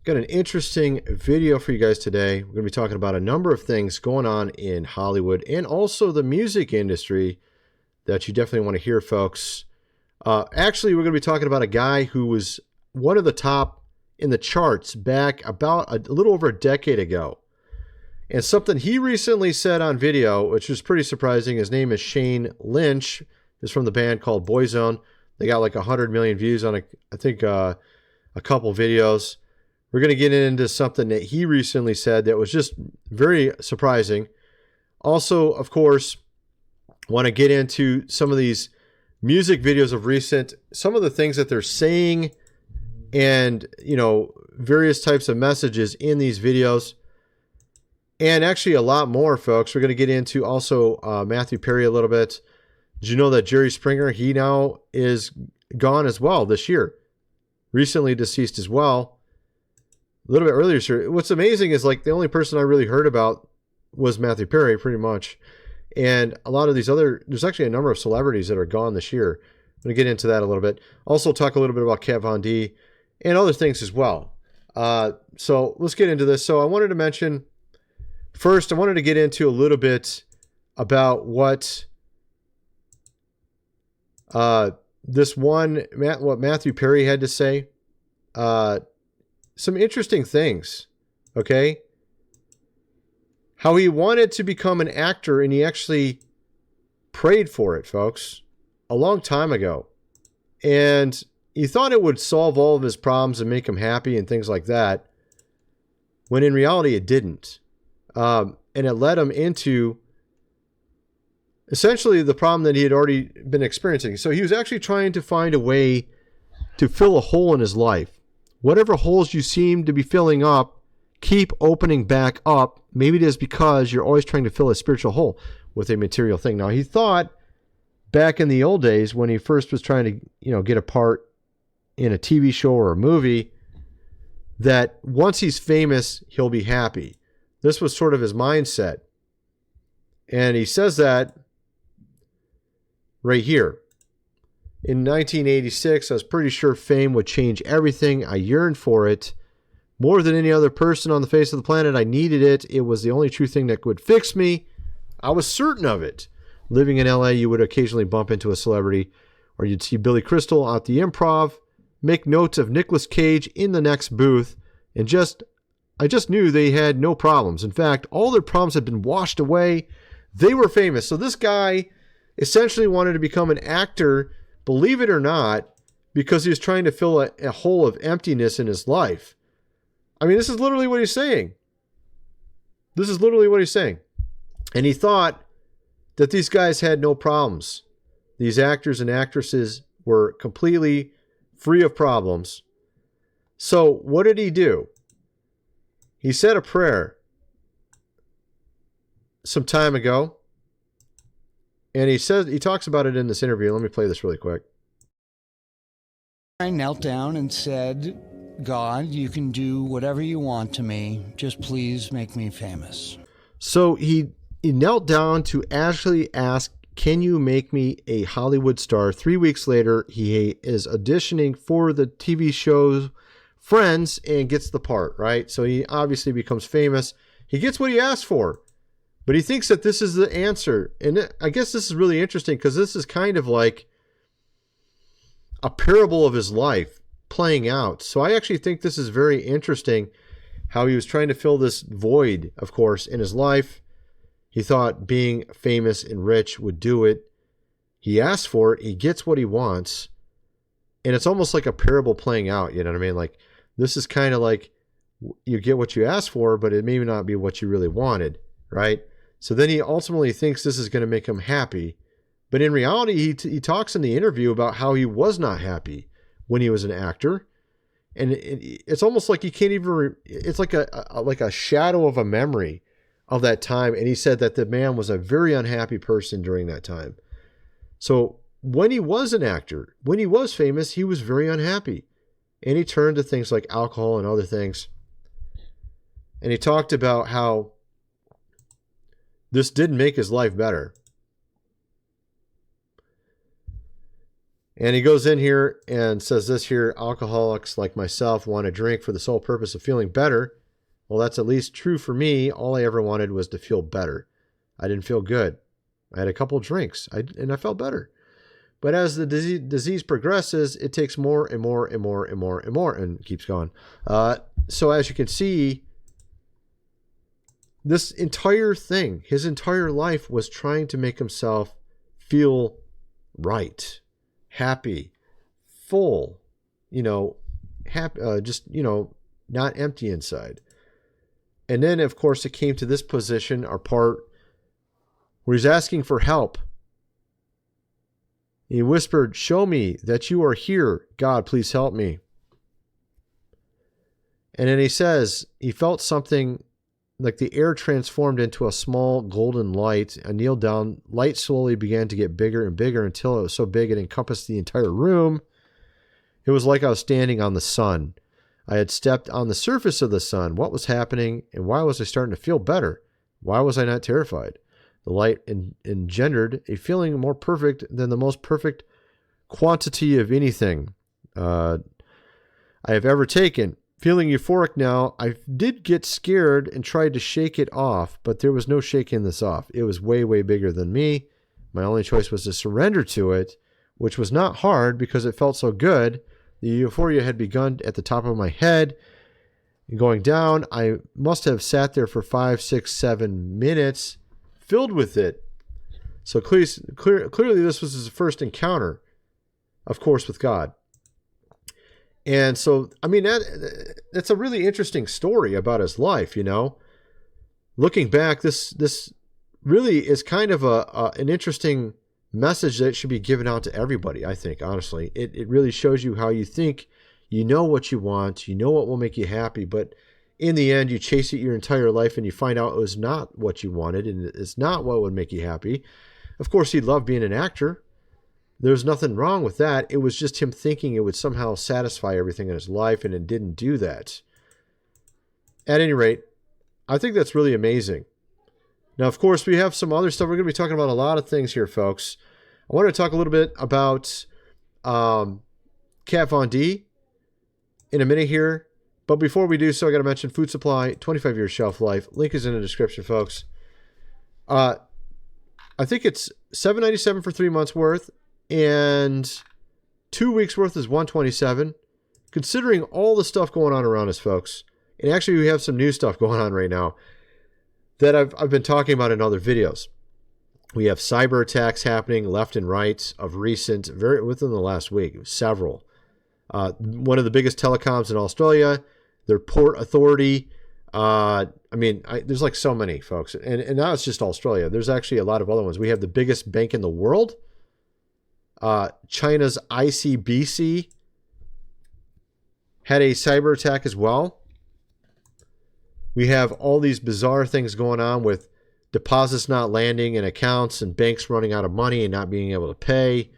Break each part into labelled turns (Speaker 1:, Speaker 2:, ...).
Speaker 1: Got an interesting video for you guys today. We're going to be talking about a number of things going on in Hollywood and also the music industry that you definitely want to hear, folks. Actually, we're going to be talking about a guy who was one of the top in the charts back about a little over a decade ago. And something he recently said on video, which was pretty surprising. His name is Shane Lynch. He's from the band called Boyzone. They got like 100 million views on, a couple videos. We're going to get into something that he recently said that was just very surprising. Also, of course, want to get into some of these music videos of recent, some of the things that they're saying and, various types of messages in these videos. And actually a lot more, folks. We're going to get into also Matthew Perry a little bit. Did you know that Jerry Springer, he now is gone as well this year? Recently deceased as well. A little bit earlier, sir. What's amazing is like the only person I really heard about was Matthew Perry, pretty much. And a lot of these there's actually a number of celebrities that are gone this year. I'm going to get into that a little bit. Also talk a little bit about Kat Von D and other things as well. So let's get into this. So I wanted to mention, first, I wanted to get into a little bit about what what Matthew Perry had to say. Some interesting things, okay? How he wanted to become an actor, and he actually prayed for it, folks, a long time ago. And he thought it would solve all of his problems and make him happy and things like that, when in reality it didn't. And it led him into essentially the problem that he had already been experiencing. So he was actually trying to find a way to fill a hole in his life. Whatever holes you seem to be filling up, keep opening back up. Maybe it is because you're always trying to fill a spiritual hole with a material thing. Now, he thought back in the old days when he first was trying to, get a part in a TV show or a movie, that once he's famous, he'll be happy. This was sort of his mindset. And he says that right here. In 1986, I was pretty sure fame would change everything. I yearned for it. More than any other person on the face of the planet, I needed it. It was the only true thing that would fix me. I was certain of it. Living in LA, you would occasionally bump into a celebrity, or you'd see Billy Crystal at the Improv, make notes of Nicolas Cage in the next booth, and I just knew they had no problems. In fact, all their problems had been washed away. They were famous. So this guy essentially wanted to become an actor, believe it or not, because he was trying to fill a hole of emptiness in his life. I mean, this is literally what he's saying. This is literally what he's saying. And he thought that these guys had no problems. These actors and actresses were completely free of problems. So what did he do? He said a prayer some time ago. And he talks about it in this interview. Let me play this really quick.
Speaker 2: I knelt down and said, God, you can do whatever you want to me. Just please make me famous.
Speaker 1: So he knelt down to actually ask, can you make me a Hollywood star? 3 weeks later, he is auditioning for the TV show Friends and gets the part, right? So he obviously becomes famous. He gets what he asked for. But he thinks that this is the answer. And I guess this is really interesting because this is kind of like a parable of his life playing out. So I actually think this is very interesting how he was trying to fill this void, of course, in his life. He thought being famous and rich would do it. He asks for it. He gets what he wants. And it's almost like a parable playing out. You know what I mean? Like this is kind of like you get what you ask for, but it may not be what you really wanted, right? So then he ultimately thinks this is going to make him happy. But in reality, he talks in the interview about how he was not happy when he was an actor. And it's almost like you can't even, it's like a shadow of a memory of that time. And he said that the man was a very unhappy person during that time. So when he was an actor, when he was famous, he was very unhappy. And he turned to things like alcohol and other things. And he talked about how this didn't make his life better. And he goes in here and says this here: alcoholics like myself want to drink for the sole purpose of feeling better. Well, that's at least true for me. All I ever wanted was to feel better. I didn't feel good. I had a couple drinks and I felt better. But as the disease progresses, it takes more and more and more and more and more, and keeps going. So as you can see, this entire thing, his entire life was trying to make himself feel right, happy, full, happy, just, not empty inside. And then, of course, it came to this position, our part, where he's asking for help. He whispered, "Show me that you are here. God, please help me." And then he says he felt something like the air transformed into a small golden light. I kneeled down. Light slowly began to get bigger and bigger until it was so big it encompassed the entire room. It was like I was standing on the sun. I had stepped on the surface of the sun. What was happening, and why was I starting to feel better? Why was I not terrified? The light engendered a feeling more perfect than the most perfect quantity of anything I have ever taken. Feeling euphoric now, I did get scared and tried to shake it off, but there was no shaking this off. It was way, way bigger than me. My only choice was to surrender to it, which was not hard because it felt so good. The euphoria had begun at the top of my head and going down. I must have sat there for 5, 6, 7 minutes filled with it. So clearly this was his first encounter, of course, with God. And so, I mean, that's a really interesting story about his life, Looking back, this really is kind of an interesting message that should be given out to everybody, I think, honestly. It really shows you how you think, you know what you want, you know what will make you happy, but in the end, you chase it your entire life and you find out it was not what you wanted and it's not what would make you happy. Of course, he loved being an actor. There's nothing wrong with that. It was just him thinking it would somehow satisfy everything in his life, and it didn't do that. At any rate, I think that's really amazing. Now, of course, we have some other stuff. We're going to be talking about a lot of things here, folks. I want to talk a little bit about Kat Von D in a minute here. But before we do so, I got to mention Food Supply, 25-year shelf life. Link is in the description, folks. I think it's $7.97 for 3 months worth, and 2 weeks worth is $127. Considering all the stuff going on around us, folks, and actually we have some new stuff going on right now that I've been talking about in other videos. We have cyber attacks happening left and right of recent, within the last week, several. One of the biggest telecoms in Australia, their port authority. There's like so many, folks. And now it's just Australia. There's actually a lot of other ones. We have the biggest bank in the world. China's ICBC had a cyber attack as well. We have all these bizarre things going on with deposits not landing in accounts and banks running out of money and not being able to pay.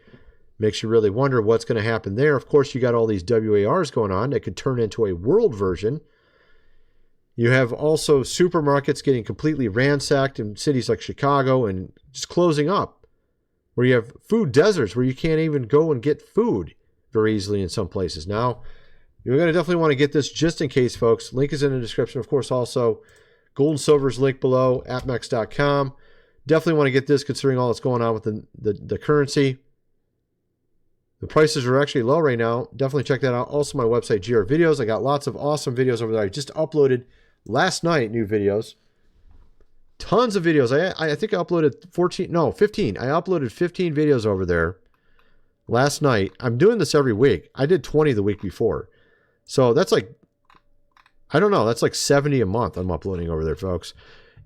Speaker 1: Makes you really wonder what's going to happen there. Of course, you got all these WARs going on that could turn into a world version. You have also supermarkets getting completely ransacked in cities like Chicago and just closing up, where you have food deserts where you can't even go and get food very easily in some places. Now, you're going to definitely want to get this just in case, folks. Link is in the description. Of course, also, gold and silver's link below, appmex.com. Definitely want to get this considering all that's going on with the currency. The prices are actually low right now. Definitely check that out. Also, my website, GR Videos. I got lots of awesome videos over there. I just uploaded last night new videos. Tons of videos. I think I uploaded 15. I uploaded 15 videos over there last night. I'm doing this every week. I did 20 the week before. So that's like, I don't know, that's like 70 a month I'm uploading over there, folks.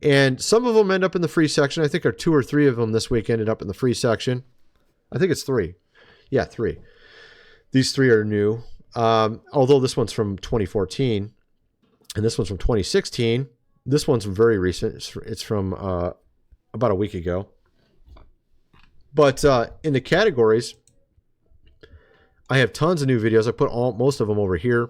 Speaker 1: And some of them end up in the free section. I think 2 or 3 of them this week ended up in the free section. I think it's 3. Yeah, 3. These 3 are new. Although this one's from 2014 and this one's from 2016. This one's very recent. It's from about a week ago. But in the categories, I have tons of new videos. I put most of them over here.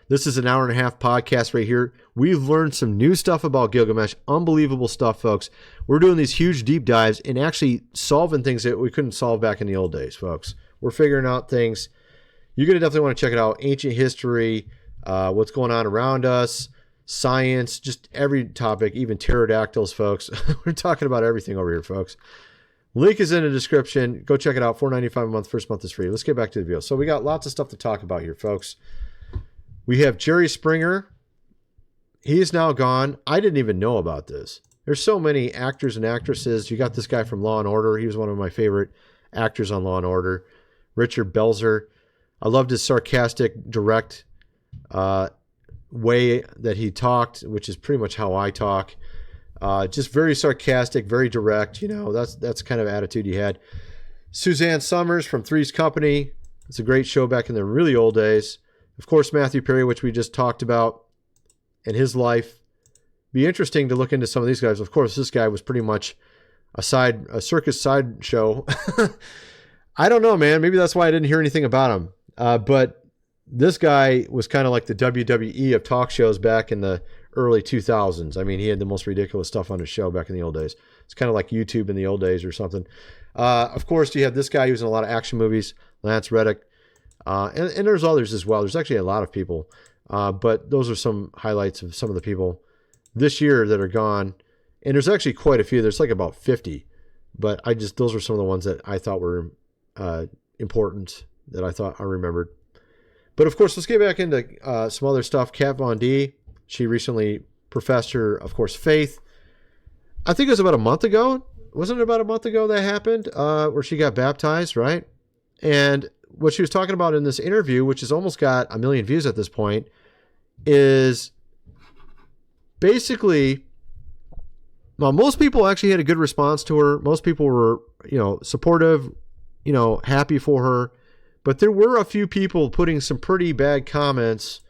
Speaker 1: This is an hour and a half podcast right here. We've learned some new stuff about Gilgamesh. Unbelievable stuff, folks. We're doing these huge deep dives and actually solving things that we couldn't solve back in the old days, folks. We're figuring out things. You're going to definitely want to check it out. Ancient history, what's going on around us, science, just every topic, even pterodactyls, folks. We're talking about everything over here, folks. Link is in the description. Go check it out. $4.95 a month. First month is free. Let's get back to the video. So we got lots of stuff to talk about here, folks. We have Jerry Springer. He is now gone. I didn't even know about this. There's so many actors and actresses. You got this guy from Law & Order. He was one of my favorite actors on Law & Order. Richard Belzer. I loved his sarcastic, direct way that he talked, which is pretty much how I talk. Just very sarcastic, very direct. You know, that's kind of attitude he had. Suzanne Summers from Three's Company. It's a great show back in the really old days. Of course, Matthew Perry, which we just talked about, and his life. Be interesting to look into some of these guys. Of course, this guy was pretty much a circus sideshow. I don't know, man. Maybe that's why I didn't hear anything about him. But this guy was kind of like the WWE of talk shows back in the early 2000s. I mean, he had the most ridiculous stuff on his show back in the old days. It's kind of like YouTube in the old days or something. Of course, you have this guy who's in a lot of action movies, Lance Reddick. And there's others as well. There's actually a lot of people. But those are some highlights of some of the people this year that are gone. And there's actually quite a few. There's like about 50. But those are some of the ones that I thought were important, that I thought I remembered. But of course, let's get back into some other stuff. Kat Von D, she recently professed her, of course, faith. I think it was about a month ago. Wasn't it about a month ago that happened where she got baptized, right? And what she was talking about in this interview, which has almost got 1 million views at this point, is basically, well, most people actually had a good response to her. Most people were, supportive, happy for her. But there were a few people putting some pretty bad comments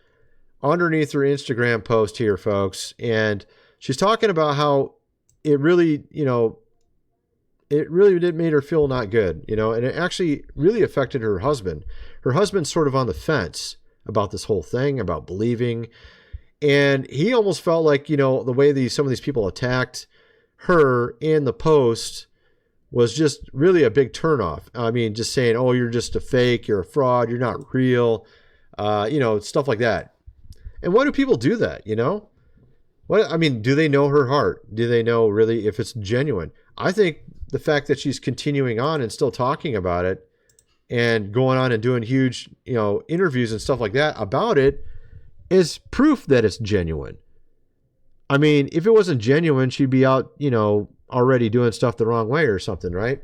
Speaker 1: underneath her Instagram post here, folks. And she's talking about how it really, it really did made her feel not good, and it actually really affected her husband. Her husband's sort of on the fence about this whole thing, about believing. And he almost felt like, the way some of these people attacked her in the post was just really a big turnoff. I mean, just saying, oh, you're just a fake, you're a fraud, you're not real, stuff like that. And why do people do that, do they know her heart? Do they know really if it's genuine? I think the fact that she's continuing on and still talking about it and going on and doing huge, interviews and stuff like that about it is proof that it's genuine. I mean, if it wasn't genuine, she'd be out, already doing stuff the wrong way or something, right?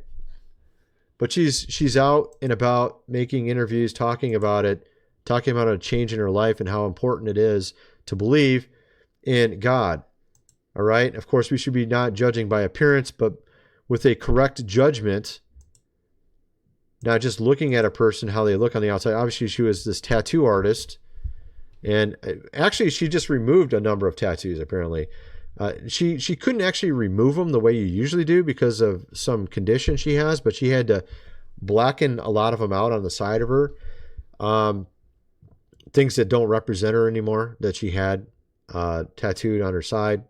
Speaker 1: But she's out and about making interviews, talking about it, talking about a change in her life and how important it is to believe in God. All right. Of course, we should be not judging by appearance, but with a correct judgment, not just looking at a person, how they look on the outside. Obviously, she was this tattoo artist, and actually, she just removed a number of tattoos, apparently. She couldn't actually remove them the way you usually do because of some condition she has, but she had to blacken a lot of them out on the side of her. Things that don't represent her anymore that she had tattooed on her side.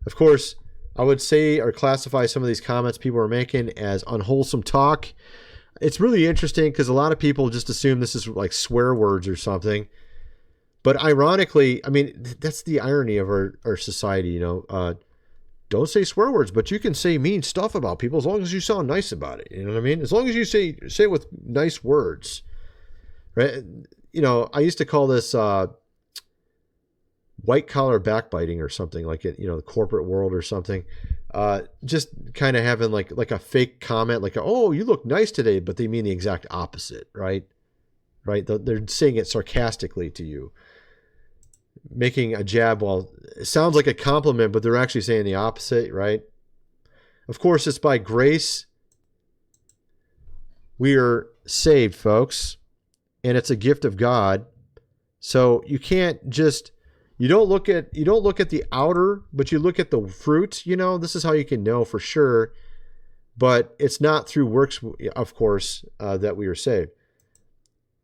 Speaker 1: Of course, I would say or classify some of these comments people are making as unwholesome talk. It's really interesting because a lot of people just assume this is like swear words or something. But ironically, I mean, that's the irony of our society, don't say swear words, but you can say mean stuff about people as long as you sound nice about it. You know what I mean? As long as you say it with nice words, right? I used to call this white collar backbiting or something like it, the corporate world or something. Just kind of having like a fake comment, like, oh, you look nice today, but they mean the exact opposite, right? Right? They're saying it sarcastically to you, making a jab. Well, it sounds like a compliment, but they're actually saying the opposite, right? Of course, it's by grace we are saved, folks, and it's a gift of God. So you can't just you don't look at the outer, but you look at the fruit. This is how you can know for sure. But it's not through works, of course, that we are saved.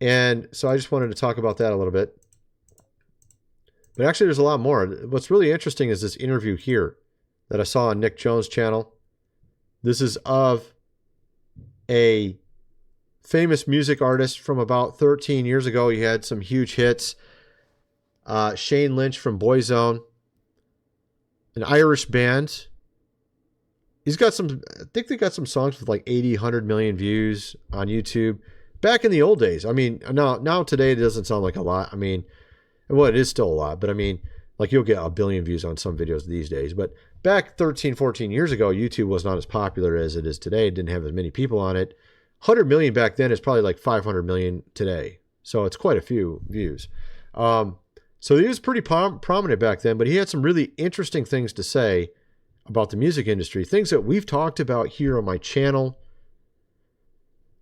Speaker 1: And so I just wanted to talk about that a little bit. But actually, there's a lot more. What's really interesting is this interview here that I saw on Nick Jones' channel. This is of a famous music artist from about 13 years ago. He had some huge hits. Shane Lynch from Boyzone, an Irish band. He's got some, I think they got some songs with like 80, 100 million views on YouTube. Back in the old days, I mean, now today it doesn't sound like a lot. I mean, well, it is still a lot, but I mean, like you'll get a billion views on some videos these days. But back 13, 14 years ago, YouTube was not as popular as it is today. It didn't have as many people on it. 100 million back then is probably like 500 million today. So it's quite a few views. So he was pretty prominent back then, but he had some really interesting things to say about the music industry, things that we've talked about here on my channel,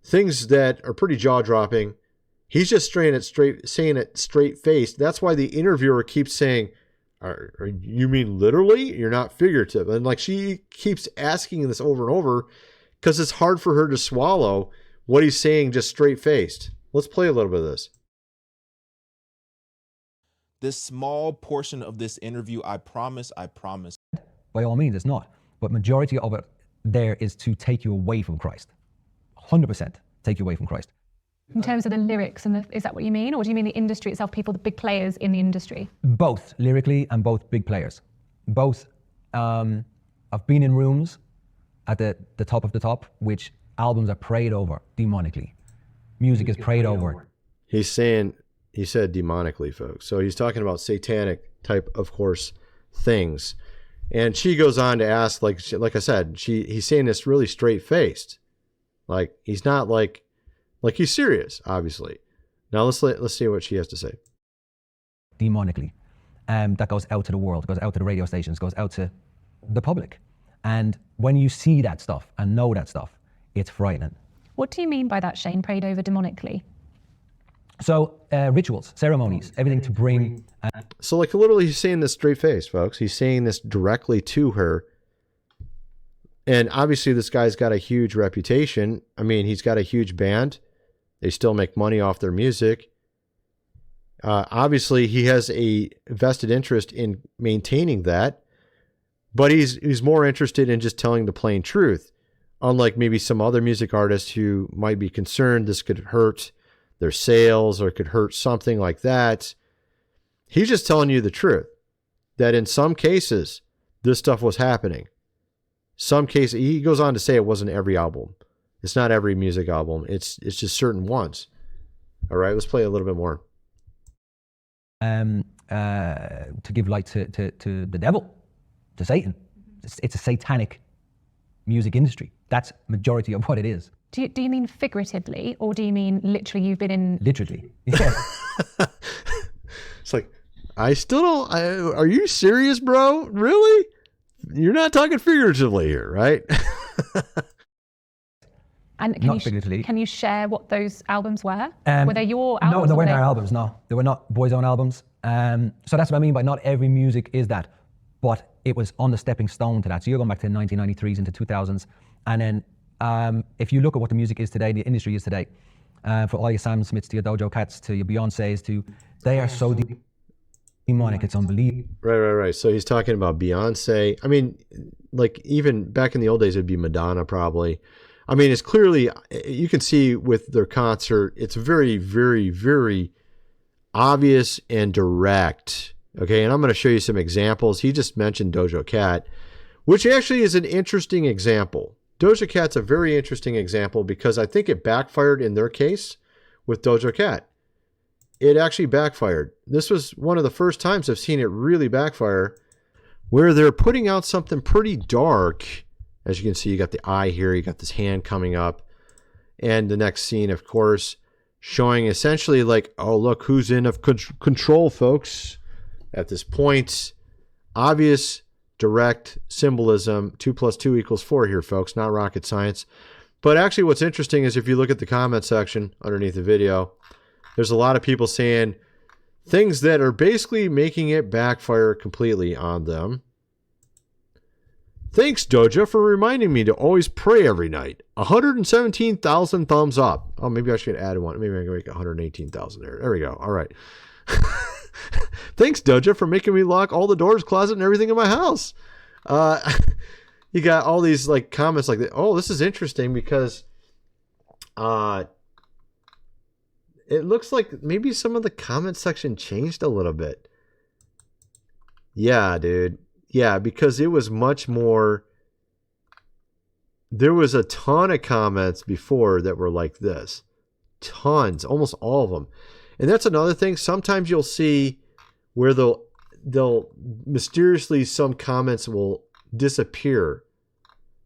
Speaker 1: things that are pretty jaw-dropping. He's just saying it straight-faced. That's why the interviewer keeps saying, you mean literally? You're not figurative. And like she keeps asking this over and over because it's hard for her to swallow what he's saying just straight-faced. Let's play a little bit of this.
Speaker 3: This small portion of this interview, I promise.
Speaker 4: By all means, it's not. But majority of it there is to take you away from Christ. 100% take you away from Christ.
Speaker 5: In terms of the lyrics, is that what you mean? Or do you mean the industry itself, people, the big players in the industry?
Speaker 4: Both, lyrically, and both big players. Both. I've been in rooms at the top of the top, which albums are prayed over demonically. Music is prayed over.
Speaker 1: He said demonically, folks. So he's talking about satanic type, of course, things. And she goes on to ask, like I said, he's saying this really straight-faced. Like, he's not like he's serious, obviously. Now let's see what she has to say.
Speaker 4: Demonically. That goes out to the world, goes out to the radio stations, goes out to the public. And when you see that stuff and know that stuff, it's frightening.
Speaker 5: What do you mean by that, Shane, prayed over demonically?
Speaker 4: So rituals, ceremonies, everything to bring.
Speaker 1: So like literally he's saying this straight face, folks. He's saying this directly to her. And obviously this guy's got a huge reputation. I mean, he's got a huge band. They still make money off their music. Obviously he has a vested interest in maintaining that. But he's more interested in just telling the plain truth. Unlike maybe some other music artists who might be concerned this could hurt their sales or could hurt something like that. He's just telling you the truth. That in some cases, this stuff was happening. Some cases, he goes on to say it wasn't every album. It's not every music album. It's just certain ones. All right, let's play a little bit more.
Speaker 4: To give light to the devil, to Satan. It's a satanic music industry. That's majority of what it is.
Speaker 5: Do you mean figuratively, or do you mean literally you've been in...
Speaker 4: Literally, yeah.
Speaker 1: It's like, I still don't... are you serious, bro? Really? You're not talking figuratively here, right?
Speaker 5: And can you share what those albums were? Were they your albums?
Speaker 4: No, they weren't our albums, no. They were not Boyzone albums. So that's what I mean by not every music is that, but it was on the stepping stone to that. So you're going back to the 1993s into 2000s. And then if you look at what the music is today, the industry is today, for all your Sam Smiths to your Dojo Cats to your Beyoncés they are so demonic, it's unbelievable.
Speaker 1: Right. So he's talking about Beyonce. I mean, like even back in the old days, it'd be Madonna probably. I mean, it's clearly, you can see with their concert, it's very, very, very obvious and direct. Okay, and I'm going to show you some examples. He just mentioned Doja Cat, which actually is an interesting example. Doja Cat's a very interesting example because I think it backfired in their case with Doja Cat. It actually backfired. This was one of the first times I've seen it really backfire, where they're putting out something pretty dark. As you can see, you got the eye here, you got this hand coming up, and the next scene, of course, showing essentially like, oh, look who's in control, folks. At this point, obvious, direct symbolism. 2 + 2 = 4 here, folks, not rocket science. But actually what's interesting is if you look at the comment section underneath the video, there's a lot of people saying things that are basically making it backfire completely on them. Thanks, Doja, for reminding me to always pray every night. 117,000 thumbs up. Oh, maybe I should add one. Maybe I can make 118,000 there. There we go. All right. Thanks, Doja, for making me lock all the doors, closet, and everything in my house. You got all these like comments like that. Oh, this is interesting because it looks like maybe some of the comment section changed a little bit. Yeah, dude. Yeah, because it was much more. There was a ton of comments before that were like this. Tons, almost all of them. And that's another thing. Sometimes you'll see where they'll mysteriously, some comments will disappear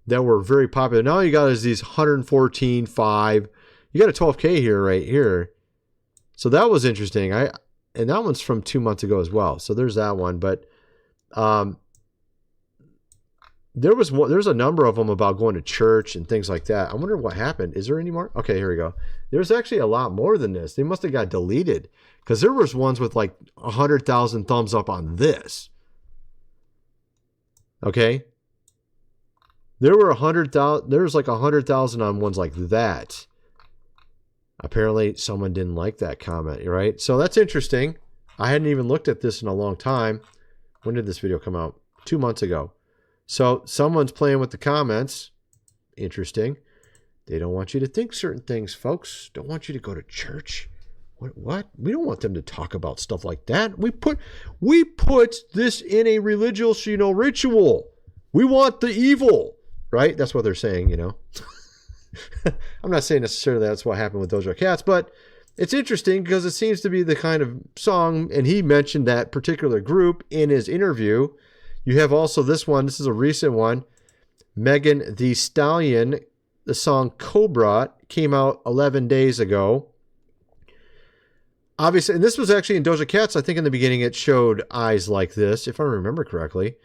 Speaker 1: that were very popular. Now you got is these 114.5. You got a 12K here, right here. So that was interesting. And that one's from 2 months ago as well. So there's that one. But there's a number of them about going to church and things like that. I wonder what happened. Is there any more? Okay, here we go. There's actually a lot more than this. They must have got deleted because there was ones with like 100,000 thumbs up on this. Okay. There were 100,000. There's like 100,000 on ones like that. Apparently someone didn't like that comment, right? So that's interesting. I hadn't even looked at this in a long time. When did this video come out? 2 months ago. So someone's playing with the comments. Interesting. They don't want you to think certain things, folks. Don't want you to go to church. What? We don't want them to talk about stuff like that. We put this in a religious, ritual. We want the evil, right? That's what they're saying, I'm not saying necessarily that's what happened with Doja Cat's, but it's interesting because it seems to be the kind of song, and he mentioned that particular group in his interview. You have also this one. This is a recent one. Megan Thee Stallion. The song Cobra came out 11 days ago. Obviously, and this was actually in Doja Cat's. I think in the beginning it showed eyes like this, if I remember correctly.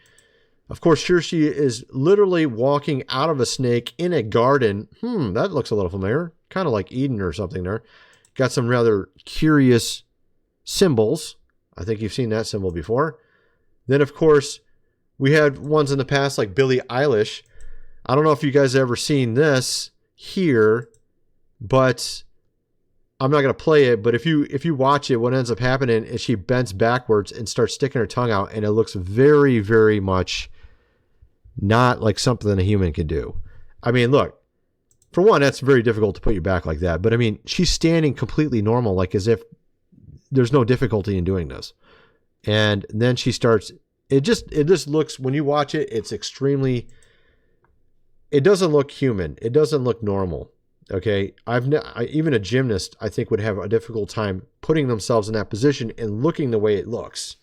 Speaker 1: Of course, here she is literally walking out of a snake in a garden. That looks a little familiar. Kind of like Eden or something there. Got some rather curious symbols. I think you've seen that symbol before. Then, of course, we had ones in the past like Billie Eilish. I don't know if you guys have ever seen this here, but I'm not going to play it. But if you watch it, what ends up happening is she bends backwards and starts sticking her tongue out, and it looks very, very much not like something a human could do. I mean, look, for one, that's very difficult to put your back like that. But I mean, she's standing completely normal, like as if there's no difficulty in doing this. And then she starts... It just looks, when you watch it, it's extremely, it doesn't look human. It doesn't look normal. Okay. Even a gymnast, I think, would have a difficult time putting themselves in that position and looking the way it looks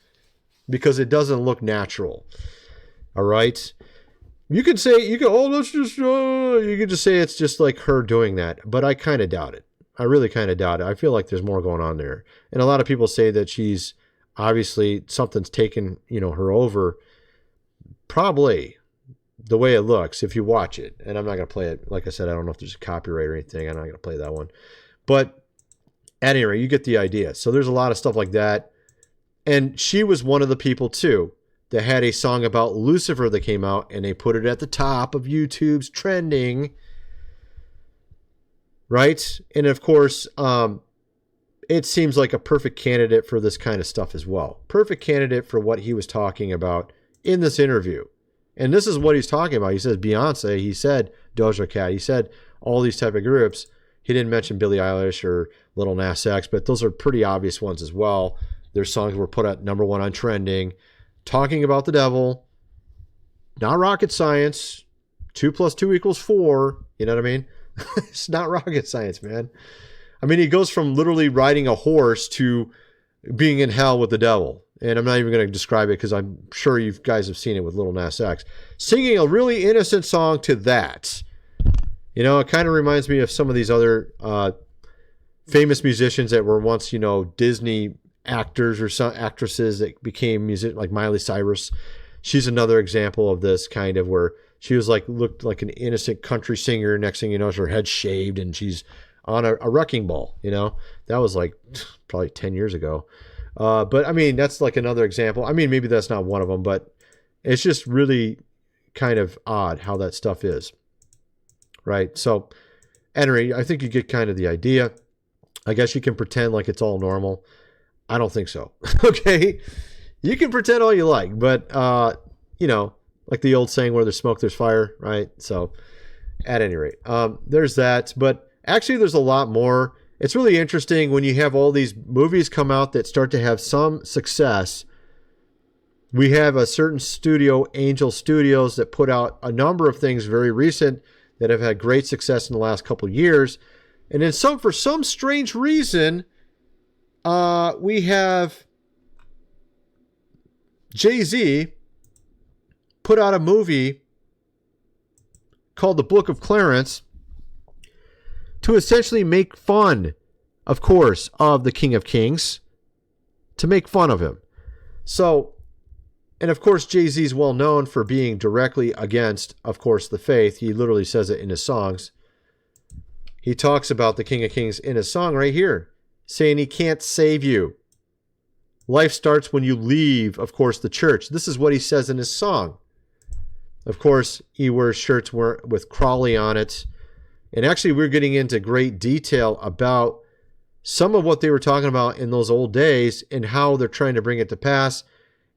Speaker 1: because it doesn't look natural. All right. You could say, you could just say it's just like her doing that, but I kind of doubt it. I really kind of doubt it. I feel like there's more going on there. And a lot of people say that she's, obviously, something's taken, her over. Probably the way it looks if you watch it. And I'm not going to play it. Like I said, I don't know if there's a copyright or anything. I'm not going to play that one. But at any rate, you get the idea. So there's a lot of stuff like that. And she was one of the people, too, that had a song about Lucifer that came out. And they put it at the top of YouTube's trending. Right? And, of course... it seems like a perfect candidate for this kind of stuff as well. Perfect candidate for what he was talking about in this interview. And this is what he's talking about. He says Beyonce, he said Doja Cat, he said all these type of groups. He didn't mention Billie Eilish or Lil Nas X, but those are pretty obvious ones as well. Their songs were put at #1 on trending, talking about the devil. Not rocket science. 2 + 2 = 4. You know what I mean? It's not rocket science, man. I mean, he goes from literally riding a horse to being in hell with the devil. And I'm not even going to describe it because I'm sure you guys have seen it with Lil Nas X. Singing a really innocent song to that. It kind of reminds me of some of these other famous musicians that were once, Disney actors or some actresses that became music, like Miley Cyrus. She's another example of this kind of where she was looked like an innocent country singer. Next thing you know, her head's shaved and she's on a wrecking ball, that was probably 10 years ago. But I mean, that's another example. I mean, maybe that's not one of them, but it's just really kind of odd how that stuff is. Right. So anyway, I think you get kind of the idea. I guess you can pretend like it's all normal. I don't think so. Okay. You can pretend all you like, but, you know, like the old saying, where there's smoke, there's fire, right? So at any rate, there's that. But actually, there's a lot more. It's really interesting when you have all these movies come out that start to have some success. We have a certain studio, Angel Studios, that put out a number of things very recent that have had great success in the last couple of years. And then for some strange reason, we have Jay-Z put out a movie called The Book of Clarence to essentially make fun, of course, of the King of Kings, to make fun of him. So, and of course, Jay-Z is well known for being directly against, of course, the faith. He literally says it in his songs. He talks about the King of Kings in his song right here, saying he can't save you. Life starts when you leave, of course, the church. This is what he says in his song. Of course, he wears shirts with Crawley on it. And actually, we're getting into great detail about some of what they were talking about in those old days and how they're trying to bring it to pass,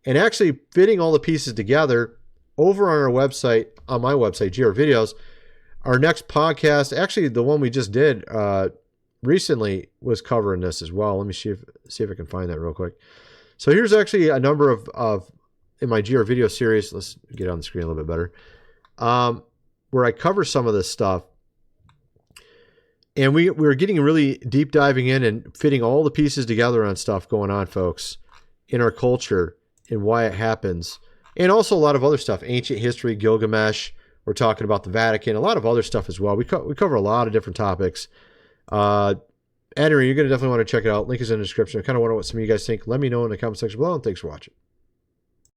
Speaker 1: and actually fitting all the pieces together over on our website, on my website, GR Videos. Our next podcast, actually the one we just did recently, was covering this as well. Let me see if I can find that real quick. So here's actually a number of in my GR Video series. Let's get on the screen a little bit better, where I cover some of this stuff. And we're getting really deep diving in and fitting all the pieces together on stuff going on, folks, in our culture and why it happens. And also a lot of other stuff, ancient history, Gilgamesh. We're talking about the Vatican, a lot of other stuff as well. We cover a lot of different topics. Anyway, you're going to definitely want to check it out. Link is in the description. I kind of wonder what some of you guys think. Let me know in the comment section below, and thanks for watching.